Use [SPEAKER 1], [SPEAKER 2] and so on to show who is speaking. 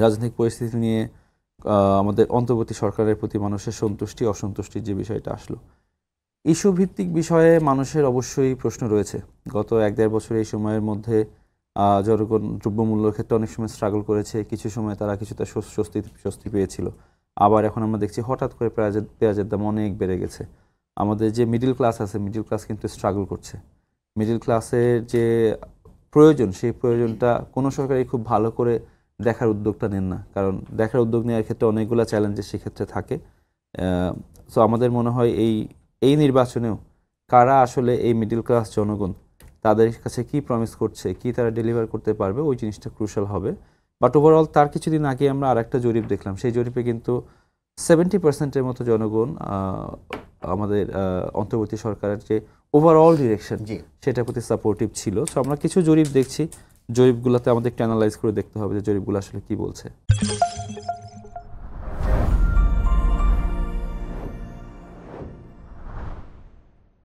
[SPEAKER 1] রাজনৈতিক পরিস্থিতি নিয়ে আমাদের অন্তর্বর্তী সরকারের প্রতি মানুষের সন্তুষ্টি অসন্তুষ্টির যে বিষয়টা আসলো, ইস্যু ভিত্তিক বিষয়ে মানুষের অবশ্যই প্রশ্ন রয়েছে। গত 1-1.5 বছর এই সময়ের মধ্যে জনগণ দ্রব্যমূল্যের ক্ষেত্রে অনেক সময় স্ট্রাগল করেছে, কিছু সময় তারা কিছুটা স্বস্তি পেয়েছিল। আবার এখন আমরা দেখছি হঠাৎ করে পেঁয়াজের দাম অনেক বেড়ে গেছে। আমাদের যে মিডল ক্লাস আছে, মিডল ক্লাস কিন্তু স্ট্রাগল করছে। মিডল ক্লাসের যে প্রয়োজন, সেই প্রয়োজনটা কোনো সরকারই খুব ভালো করে দেখার উদ্যোগটা নেন না, কারণ দেখার উদ্যোগ নেওয়ার ক্ষেত্রে অনেকগুলো চ্যালেঞ্জেস সেক্ষেত্রে থাকে। সো আমাদের মনে হয় এই নির্বাচনেও কারা আসলে এই মিডল ক্লাস জনগণ, তাদের কাছে কি প্রমিস করছে, কি তারা ডেলিভার করতে পারবে, ওই জিনিসটা ক্রুশাল হবে। বাট ওভারঅল তার কিছুদিন আগে আমরা আরেকটা জরিপ দেখলাম, সেই জরিপে কিন্তু 70% মতো জনগণ আমাদের অন্তর্বর্তী সরকারের যে ওভারঅল ডিরেকশন সেটার প্রতি সাপোর্টিভ ছিল। সো আমরা কিছু জরিপ দেখছি, জরিপগুলোতে আমাদের একটু অ্যানালাইজ করে দেখতে হবে যে জরিপগুলো আসলে কি বলছে।